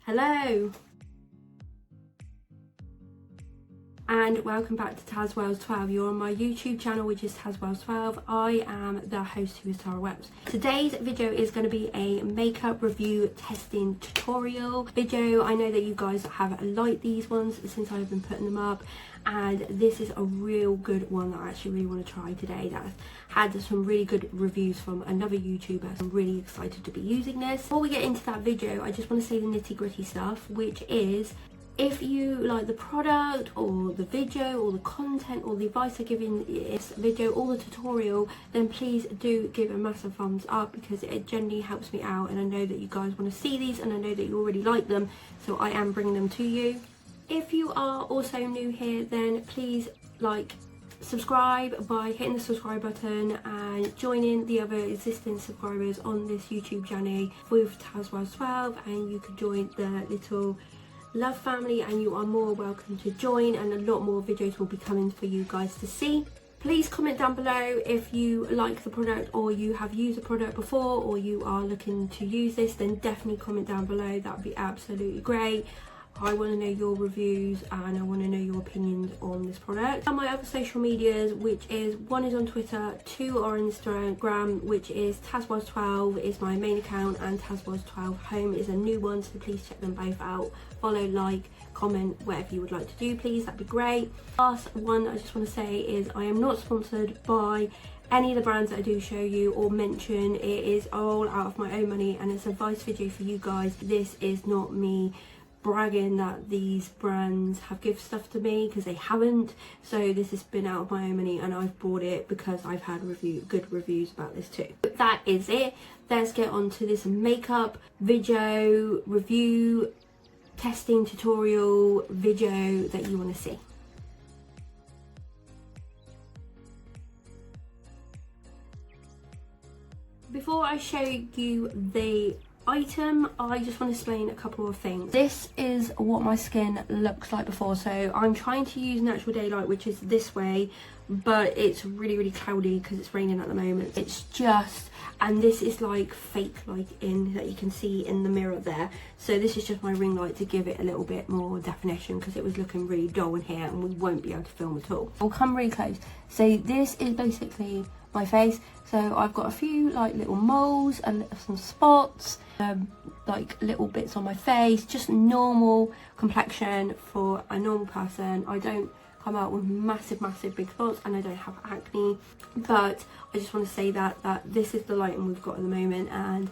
Hello and welcome back to tazwells12. You're on my YouTube channel, which is tazwells12. I am the host who is Tara Webs. Today's video is going to be a makeup review testing tutorial video. I know that you guys have liked these ones since I've been putting them up, and this is a real good one that I actually really want to try today. That had some really good reviews from another YouTuber. I'm really excited to be using this. Before we get into that video, I just want to say the nitty-gritty stuff, which is, if you like the product or the video or the content or the advice I give in this video or the tutorial, then please do give a massive thumbs up, because it genuinely helps me out, and I know that you guys want to see these and I know that you already like them, so I am bringing them to you. If you are also new here, then please subscribe by hitting the subscribe button and joining the other existing subscribers on this YouTube journey with tazwells12, and you can join the little love family, and you are more welcome to join, and a lot more videos will be coming for you guys to see. Please comment down below if you like the product or you have used the product before or you are looking to use this. Then definitely comment down below, that would be absolutely great. I want to know your reviews and I want to know your opinions on this product. And my other social medias, which is, one is on Twitter, two are on Instagram, which is tazwells12 is my main account, and tazwells12 home is a new one, so please check them both out. Follow, like, comment, whatever you would like to do, please, that'd be great. Last one I just want to say is, I am not sponsored by any of the brands that I do show you or mention. It is all out of my own money, and it's an advice video for you guys. This is not me bragging that these brands have given stuff to me, because they haven't. So this has been out of my own money, and I've bought it because I've had good reviews about this too. But that is it. Let's get on to this makeup video review testing tutorial video that you want to see. Before I show you the item, I just want to explain a couple of things. This is what my skin looks like before. So I'm trying to use natural daylight, which is this way, but it's really cloudy because it's raining at the moment. It's just, and this is like fake light in that you can see in the mirror there. So this is just my ring light to give it a little bit more definition, because it was looking really dull in here and we won't be able to film at all. I'll come really close. So this is basically my face. So I've got a few like little moles and some spots, like little bits on my face, just normal complexion for a normal person. I don't come out with massive big spots, and I don't have acne, but I just want to say that this is the lighting we've got at the moment, and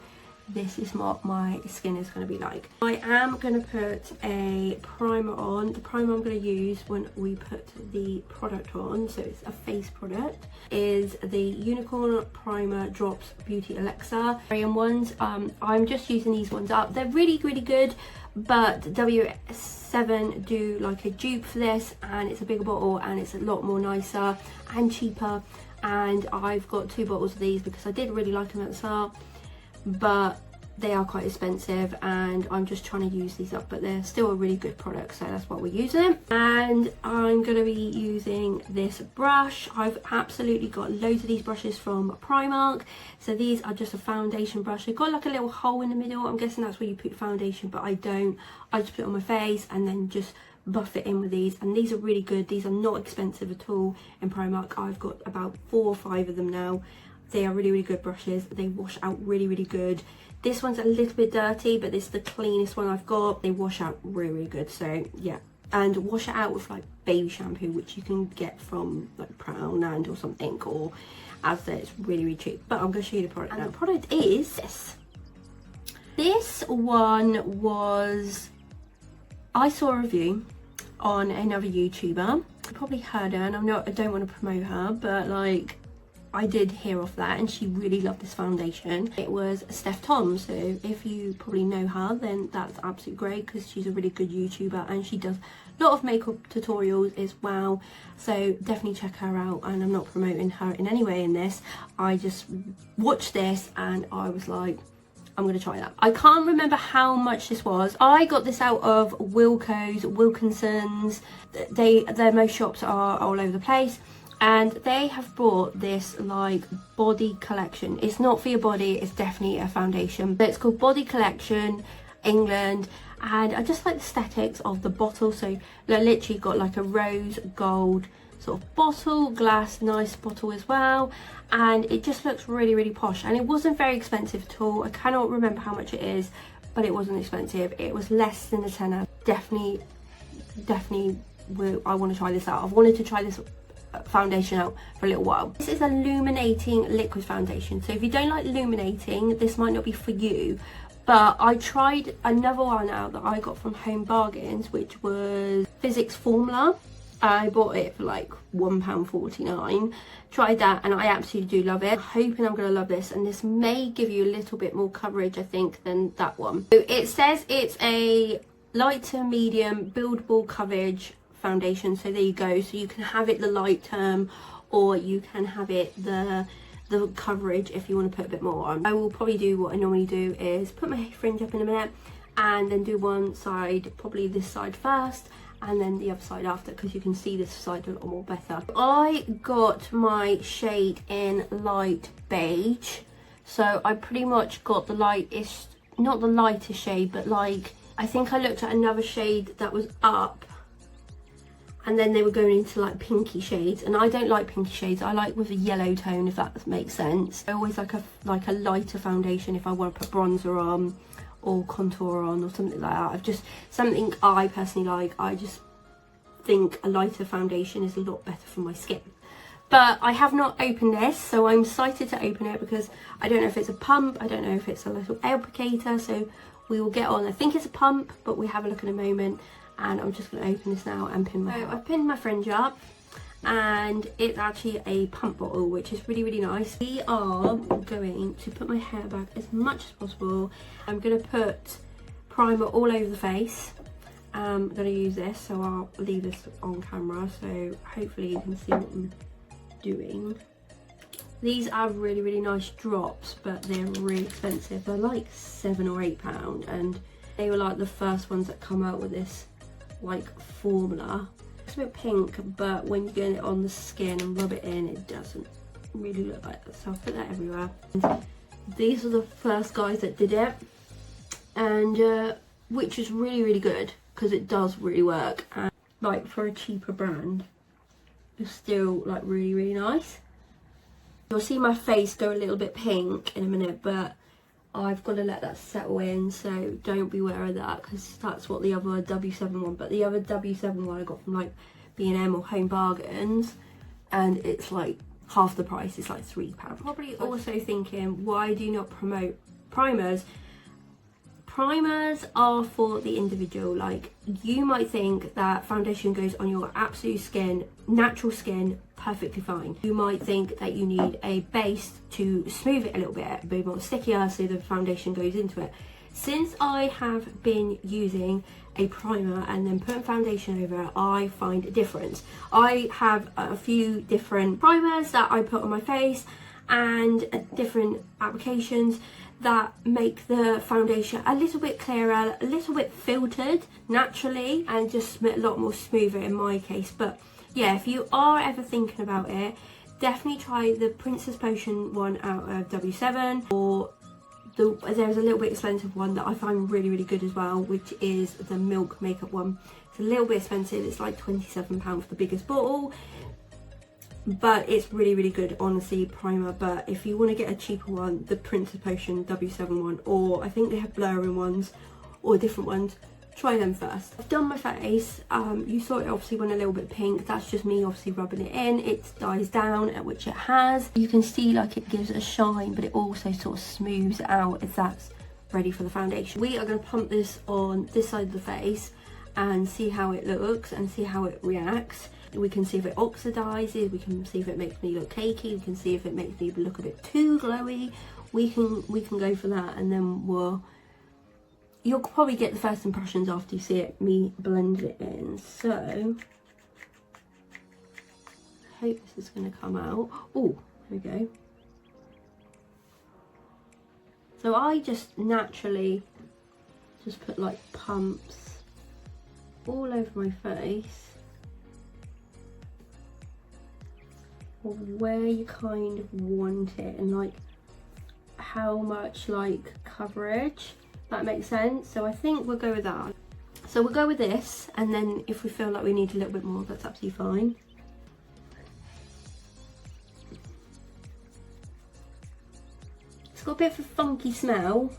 this is what my skin is going to be like. I am going to put a primer on. The primer I'm going to use when we put the product on, so it's a face product, is the Unicorn Primer Drops Beauty Elixir Korean ones. I'm just using these ones up. They're really good, but W7 do like a dupe for this, and it's a bigger bottle and it's a lot more nicer and cheaper, and I've got 2 bottles of these because I did really like them at the start, but they are quite expensive and I'm just trying to use these up, but they're still a really good product, so that's what we're using. And I'm going to be using this brush. I've absolutely got loads of these brushes from Primark. So these are just a foundation brush. They've got like a little hole in the middle. I'm guessing that's where you put foundation, but I don't. I just put it on my face and then just buff it in with these, and these are really good. These are not expensive at all in Primark. I've got about 4 or 5 of them now. They are really good brushes. They wash out really good. This one's a little bit dirty, but this is the cleanest one I've got. They wash out really good, so yeah. And wash it out with like baby shampoo, which you can get from like Proud or something, or Asda. It's really cheap. But I'm going to show you the product now. The product is this. This one was, I saw a review on another YouTuber. You probably heard her, and I don't want to promote her, but like, I did hear of that, and she really loved this foundation. It was Steph Tom, so if you probably know her, then that's absolutely great, because she's a really good YouTuber and she does a lot of makeup tutorials as well, so definitely check her out. And I'm not promoting her in any way in this, I just watched this and I was like, I'm going to try that. I can't remember how much this was. I got this out of WILKOS, WILKINSONS. Their most shops are all over the place. And they have brought this like body collection. It's not for your body, it's definitely a foundation, but it's called Body Collection England, and I just like the aesthetics of the bottle. So they literally got like a rose gold sort of bottle, glass, nice bottle as well, and it just looks really, really posh. And it wasn't very expensive at all. I cannot remember how much it is, but it wasn't expensive. It was less than a tenner. Definitely I want to try this out. I've wanted to try this foundation out for a little while. This is Illuminating liquid foundation, so if you don't like illuminating, this might not be for you. But I tried another one out that I got from Home Bargains, which was Physics Formula. I bought it for like £1.49. Tried that and I absolutely do love it. I'm hoping I'm going to love this, and this may give you a little bit more coverage, I think, than that one. So it says it's a light to medium buildable coverage foundation, so there you go. So you can have it the light term, or you can have it the coverage if you want to put a bit more on. I will probably do what I normally do, is put my fringe up in a minute and then do one side, probably this side first, and then the other side after, because you can see this side a lot more better. I got my shade in light beige, so I pretty much got the lightest, not the lightest shade, but like, I think I looked at another shade that was up, and then they were going into like pinky shades, and I don't like pinky shades. I like with a yellow tone, if that makes sense. I always like a lighter foundation if I want to put bronzer on or contour on or something like that. I've just, something I personally like. I just think a lighter foundation is a lot better for my skin. But I have not opened this, so I'm excited to open it, because I don't know if it's a pump, I don't know if it's a little applicator, so we will get on. I think it's a pump, but we have a look in a moment. And I'm just going to open this now and pin my hair. I've pinned my fringe up, and it's actually a pump bottle, which is really, really nice. We are going to put my hair back as much as possible. I'm going to put primer all over the face. I'm going to use this, so I'll leave this on camera, so hopefully you can see what I'm doing. These are really, really nice drops, but they're really expensive. They're like £7 or £8, and they were like the first ones that come out with this like formula. It's a bit pink, but when you get it on the skin and rub it in, it doesn't really look like that, so I'll put that everywhere. And these are the first guys that did it, and which is really, really good, because it does really work, and like for a cheaper brand it's still like really, really nice. You'll see my face go a little bit pink in a minute, but I've got to let that settle in, so don't beware of that, because that's what the other W7 one, but the other W7 one I got from like B&M or Home Bargains, and it's like half the price. It's like £3. Probably also thinking, why do you not promote primers? Primers are for the individual. Like, you might think that foundation goes on your absolute skin, natural skin, perfectly fine. You might think that you need a base to smooth it a little bit, be more stickier, so the foundation goes into it. Since I have been using a primer and then putting foundation over it, I find a difference. I have a few different primers that I put on my face, and different applications that make the foundation a little bit clearer, a little bit filtered naturally, and just a lot more smoother in my case. But yeah, if you are ever thinking about it, definitely try the Princess Potion one out of W7, or there's a little bit expensive one that I find really, really good as well, which is the Milk makeup one. It's a little bit expensive, it's like £27 for the biggest bottle, but it's really, really good, honestly, primer. But if you want to get a cheaper one, the Princess Potion W7 one, or I think they have blurring ones or different ones, try them first. I've done my face. You saw it obviously went a little bit pink. That's just me obviously rubbing it in. It dies down, at which it has. You can see like it gives a shine, but it also sort of smooths out if that's ready for the foundation. We are going to pump this on this side of the face and see how it looks and see how it reacts. We can see if it oxidizes, we can see if it makes me look cakey, we can see if it makes me look a bit too glowy. We can go for that, and then you'll probably get the first impressions after you see me blend it in. So I hope this is going to come out. Oh, there we go. So I just naturally just put like pumps all over my face, or where you kind of want it, and like how much like coverage That makes sense. So I think we'll go with that. So we'll go with this, and then if we feel like we need a little bit more, that's absolutely fine. It's got a bit of a funky smell,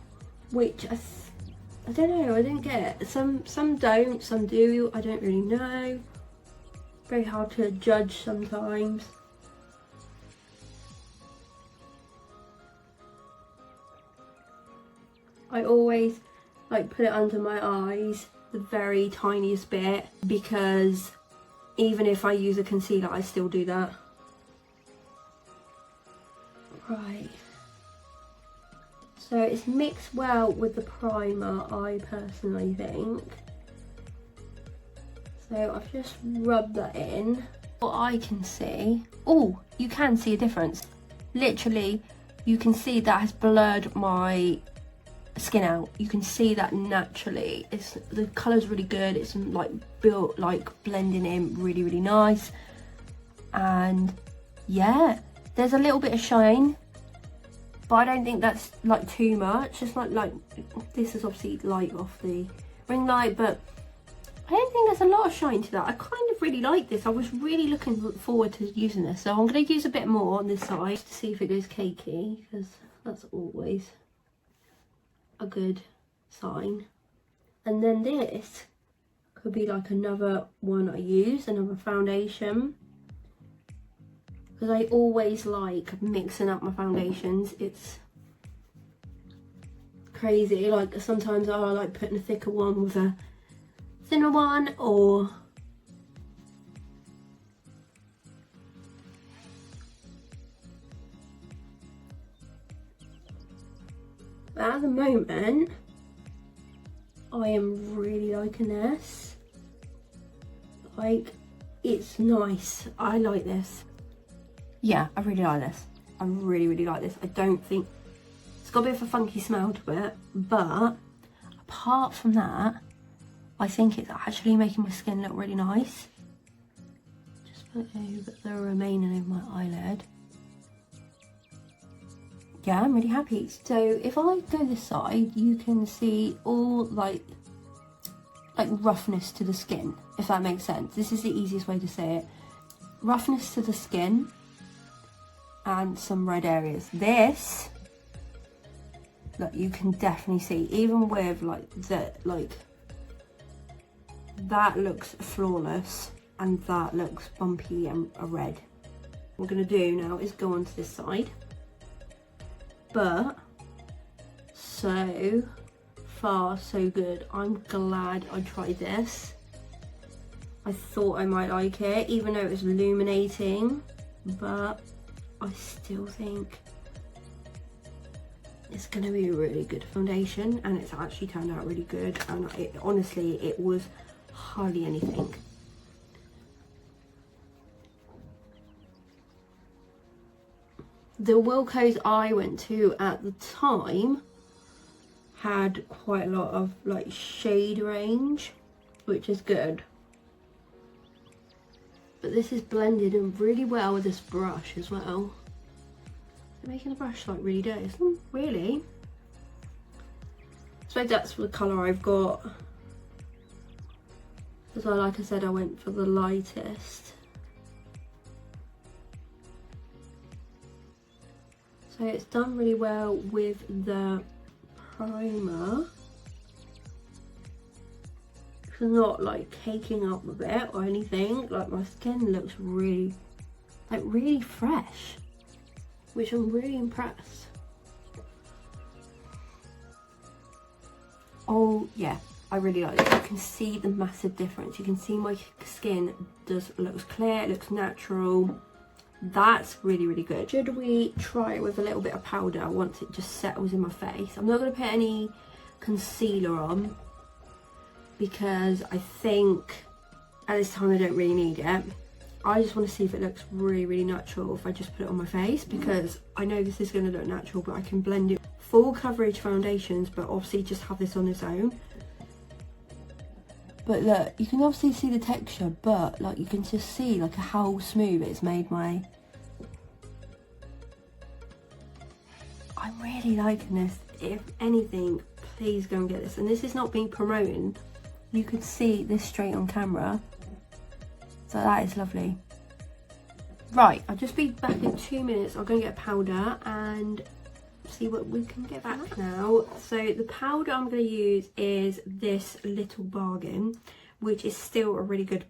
which I don't know, I don't get. Some don't, some do, I don't really know. Very hard to judge sometimes. I always like put it under my eyes, the very tiniest bit, because even if I use a concealer, I still do that. Right. So it's mixed well with the primer, I personally think. So I've just rubbed that in. What I can see, oh, you can see a difference. Literally, you can see that has blurred my skin out. You can see that naturally. The colour's really good. It's like built, like blending in really, really nice. And yeah, there's a little bit of shine, but I don't think that's like too much. It's not like, this is obviously light off the ring light, but I don't think there's a lot of shine to that. I kind of really like this. I was really looking forward to using this. So I'm going to use a bit more on this side to see if it goes cakey, because that's always a good sign. And then this could be like another one I use, another foundation, because I always like mixing up my foundations. It's crazy, like sometimes I like putting a thicker one with a thinner one, or at the moment I am really liking this. Like, it's nice. I like this. Yeah, I really like this. I really, really like this. I don't think it's got a bit of a funky smell to it, but apart from that, I think it's actually making my skin look really nice. Just put the remaining of my eyelid. Yeah, I'm really happy. So if I go this side, you can see all like roughness to the skin, if that makes sense. This is the easiest way to say it. Roughness to the skin and some red areas. This, look, you can definitely see, even with like that looks flawless and that looks bumpy and a red. What we're gonna do now is go onto this side. But so far so good. I'm glad I tried this. I thought I might like it, even though it was illuminating, but I still think it's going to be a really good foundation, and it's actually turned out really good, and honestly it was hardly anything. The Wilkos I went to at the time had quite a lot of like shade range, which is good. But this is blended in really well with this brush as well. It's making the brush like really dirty. It's not really. So that's the colour I've got. So like I said, I went for the lightest. So it's done really well with the primer. It's not like caking up a bit or anything. Like, my skin looks really, like really fresh, which I'm really impressed. Oh yeah, I really like it. You can see the massive difference. You can see my skin looks clear, it looks natural. That's really, really good. Should we try it with a little bit of powder once it just settles in my face? I'm not going to put any concealer on because I think at this time I don't really need it. I just want to see if it looks really, really natural if I just put it on my face, because I know this is going to look natural, but I can blend it. Full coverage foundations, but obviously just have this on its own. But look, you can obviously see the texture, but like you can just see like how smooth it's made my... I'm really liking this. If anything, please go and get this. And this is not being promoted. You could see this straight on camera. So that is lovely. Right, I'll just be back in 2 minutes. I'll go and get a powder and see what we can get back now. So the powder I'm going to use is this Little Bargain, which is still a really good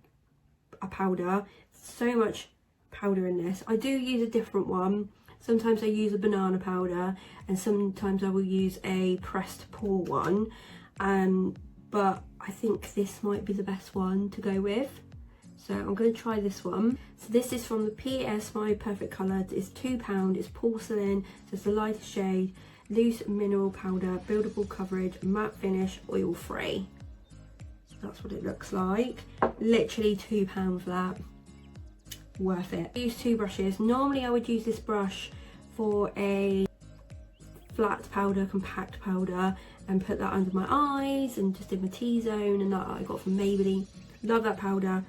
powder. So much powder in this. I do use a different one. Sometimes I use a banana powder and sometimes I will use a pressed pour one. But I think this might be the best one to go with. So I'm going to try this one. So this is from the PS My Perfect Colour. It's £2. It's porcelain. So it's the lightest shade. Loose mineral powder. Buildable coverage. Matte finish. Oil free. So that's what it looks like. Literally £2 for that. Worth it. I use 2 brushes. Normally I would use this brush for a flat powder, compact powder, and put that under my eyes and just in my T-zone, and that I got from Maybelline. Love that powder.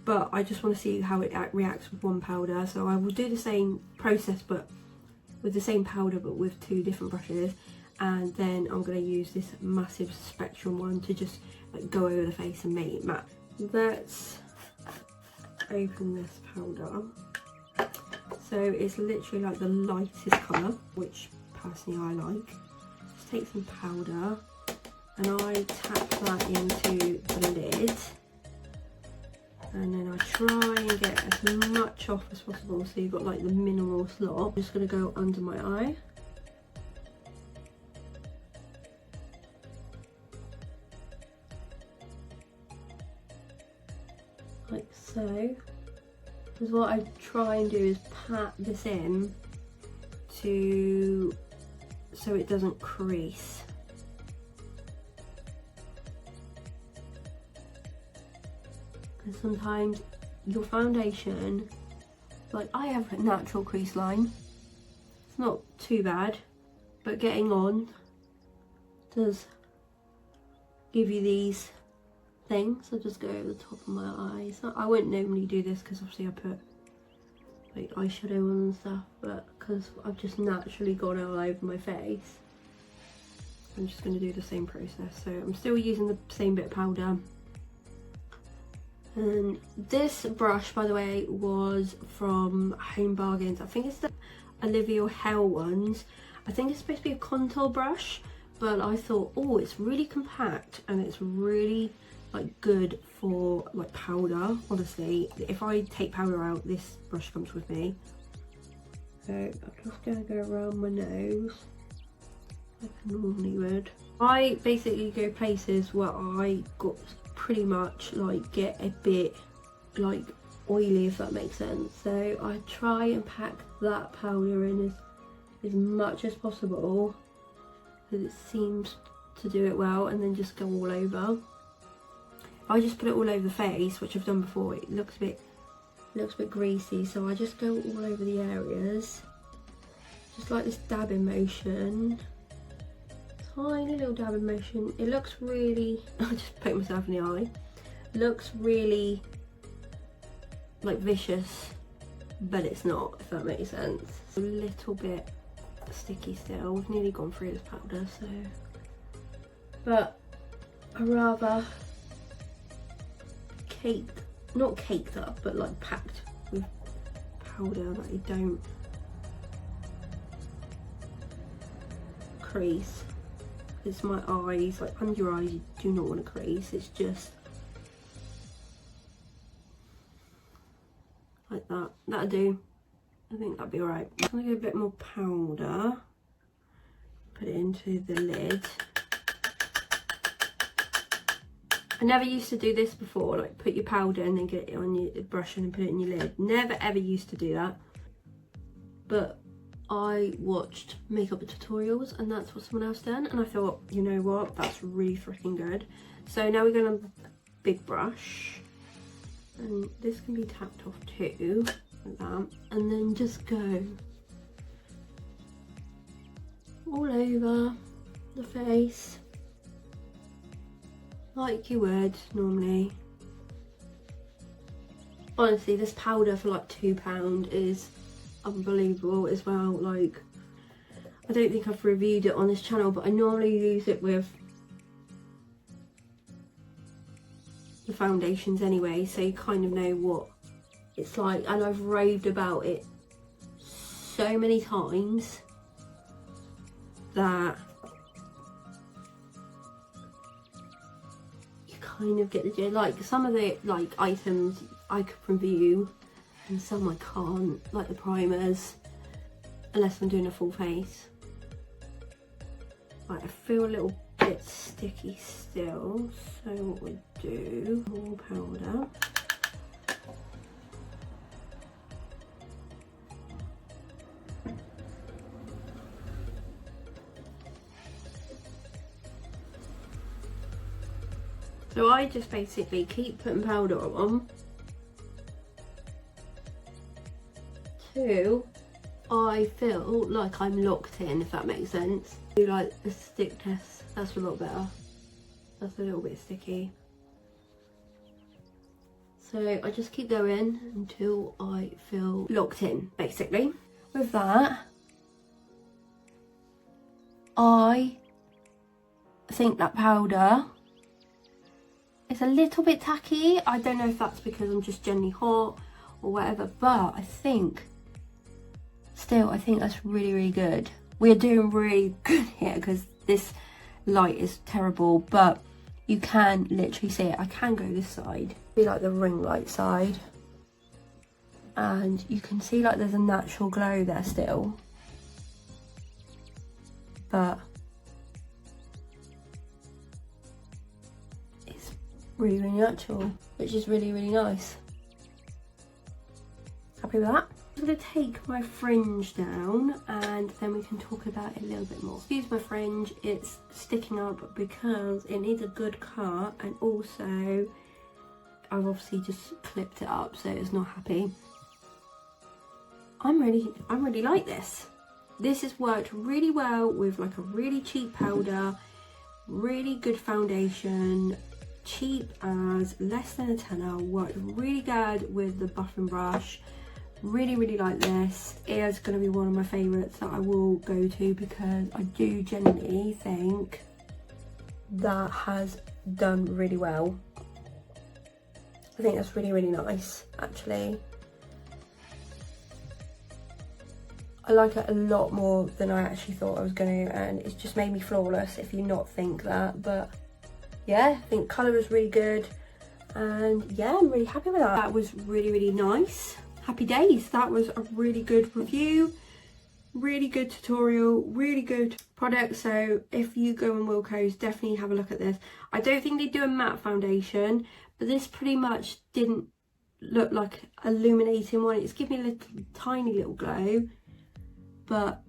But I just want to see how it reacts with one powder, so I will do the same process but with the same powder but with 2 different brushes, and then I'm going to use this massive spectrum one to just like go over the face and make it matte. Let's open this powder. So it's literally like the lightest colour, which personally I like. Just take some powder and I tap that into the lid. And then I try and get as much off as possible, so you've got like the minimal slot. I'm just going to go under my eye. Like so. Because what I try and do is pat this in so it doesn't crease. And sometimes your foundation, like I have a natural crease line, it's not too bad, but getting on does give you these things. So just go over the top of my eyes. I wouldn't normally do this because obviously I put like eyeshadow on and stuff, but because I've just naturally got it all over my face, I'm just going to do the same process. So I'm still using the same bit of powder. And this brush, by the way, was from Home Bargains. I think it's the Olivia Hale ones. I think it's supposed to be a contour brush, but I thought, oh, it's really compact and it's really like good for like powder. Honestly, if I take powder out, this brush comes with me. So I'm just gonna go around my nose like I normally would. I basically go places where I got pretty much like get a bit like oily, if that makes sense. So I try and pack that powder in as much as possible because it seems to do it well, and then just go all over. If I just put it all over the face, which I've done before, it looks a bit greasy, so I just go all over the areas, just like this dabbing motion. Tiny little dabbing motion. It looks really, I just poked myself in the eye. It looks really like vicious, but it's not, if that makes sense. A little bit sticky still. We've nearly gone through this powder, so. But I rather not caked up, but like packed with powder that you don't crease. It's my eyes, like under your eyes you do not want to crease, it's just like that. That'll do. I think that'll be alright. I'm gonna go a bit more powder, put it into the lid. I never used to do this before, like put your powder and then get it on your brush and put it in your lid. Never ever used to do that. But I watched makeup tutorials and that's what someone else done, and I thought, you know what, that's really freaking good. So now we're going to big brush, and this can be tapped off too, like that, and then just go all over the face like you would normally. Honestly, this powder for like £2 is unbelievable as well. Like, I don't think I've reviewed it on this channel, but I normally use it with the foundations anyway, so you kind of know what it's like, and I've raved about it so many times that you kind of get the gist. Like some of the like items I could review and some I can't, like the primers, unless I'm doing a full face. Right, I feel a little bit sticky still, so what we do, more powder. So I just basically keep putting powder on till I feel like I'm locked in, if that makes sense. Do like the stick test, that's a lot better. That's a little bit sticky. So I just keep going until I feel locked in, basically. With that, I think that powder is a little bit tacky. I don't know if that's because I'm just generally hot or whatever, but I think that's really, really good. We're doing really good here because this light is terrible, but you can literally see it. I can go this side, be like the ring light side, and you can see like there's a natural glow there still, but it's really, really natural, which is really, really nice. Happy with that? I'm going to take my fringe down and then we can talk about it a little bit more. Excuse my fringe, it's sticking up because it needs a good cut, and also I've obviously just clipped it up so it's not happy. I'm really like this. This has worked really well with like a really cheap powder, really good foundation, cheap as less than a tenner, worked really good with the buffing brush. Really, really like this. It is going to be one of my favourites that I will go to because I do genuinely think that has done really well. I think that's really, really nice, actually. I like it a lot more than I actually thought I was going to, and it's just made me flawless if you not think that. But yeah, I think colour was really good, and yeah, I'm really happy with that. That was really, really nice. Happy days. That was a really good review, really good tutorial, really good product. So if you go on Wilkos, definitely have a look at this. I don't think they do a matte foundation, but this pretty much didn't look like illuminating one. It's giving me a little tiny little glow, but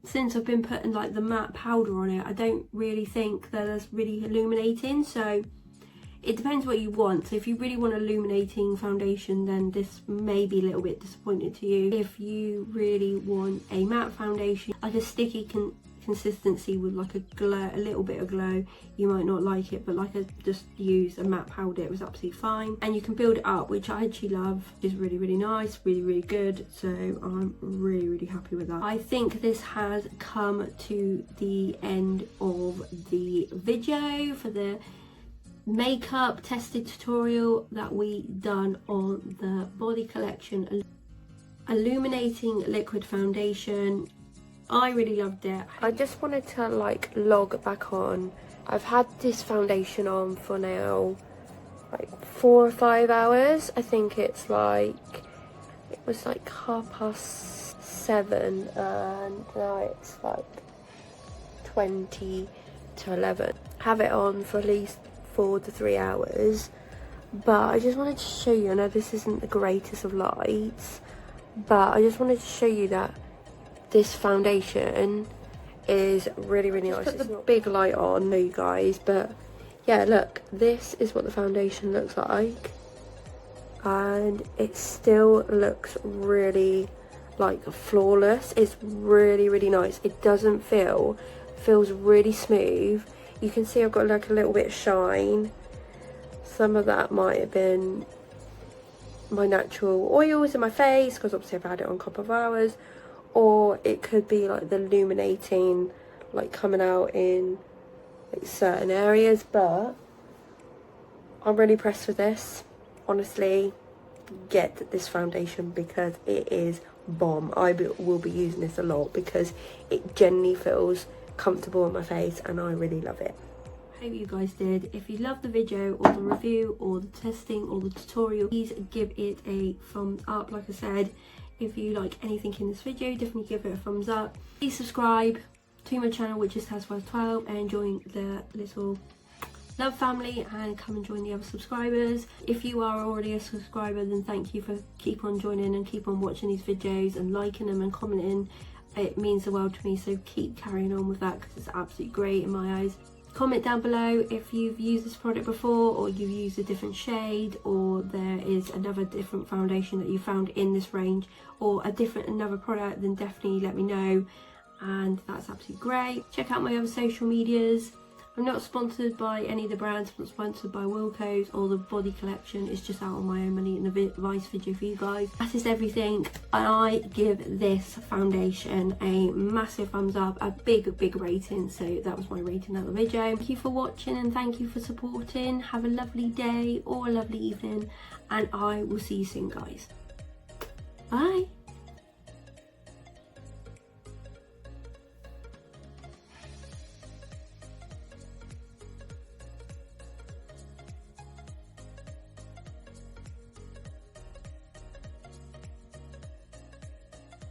since I've been putting like the matte powder on it, I don't really think that it's really illuminating. So it depends what you want. So if you really want illuminating foundation, then this may be a little bit disappointing to you. If you really want a matte foundation, like a sticky consistency with like a glow, a little bit of glow, you might not like it, but like I just used a matte powder, it was absolutely fine. And you can build it up, which I actually love. It's really, really nice, really, really good. So I'm really, really happy with that. I think this has come to the end of the video for the makeup tested tutorial that we done on the Body Collection Illuminating Liquid Foundation. I really loved it. I just wanted to like log back on. I've had this foundation on for now like 4 or 5 hours. I think it's like, it was like 7:30 and now it's like 20 to 11. Have it on for at least 4 to 3 hours, but I just wanted to show you, I know this isn't the greatest of lights, but I just wanted to show you that this foundation is really, really nice. Put the big light on, you guys, but yeah, look, this is what the foundation looks like, and it still looks really like flawless. It's really, really nice. It doesn't feels really smooth. You can see I've got like a little bit of shine. Some of that might have been my natural oils in my face because obviously I've had it on a couple of hours, or it could be like the illuminating, like coming out in like certain areas, but I'm really impressed with this. Honestly, get this foundation because it is bomb. I will be using this a lot because it genuinely feels comfortable on my face and I really love it. Hope you guys did. If you loved the video or the review or the testing or the tutorial, please give it a thumbs up. Like I said, if you like anything in this video, definitely give it a thumbs up. Please subscribe to my channel, which is tazwells12, and join the little love family and come and join the other subscribers. If you are already a subscriber, then thank you for keep on joining and keep on watching these videos and liking them and commenting. It means the world to me, so keep carrying on with that because it's absolutely great in my eyes. Comment down below if you've used this product before, or you've used a different shade, or there is another different foundation that you found in this range, or another product, then definitely let me know, and that's absolutely great. Check out my other social medias. I'm not sponsored by any of the brands. I'm not sponsored by WILKOS or the Body Collection. It's just out on my own money and a advice video for you guys. That is everything. I give this foundation a massive thumbs up, a big rating. So that was my rating of the video. Thank you for watching and thank you for supporting. Have a lovely day or a lovely evening, and I will see you soon, guys. Bye.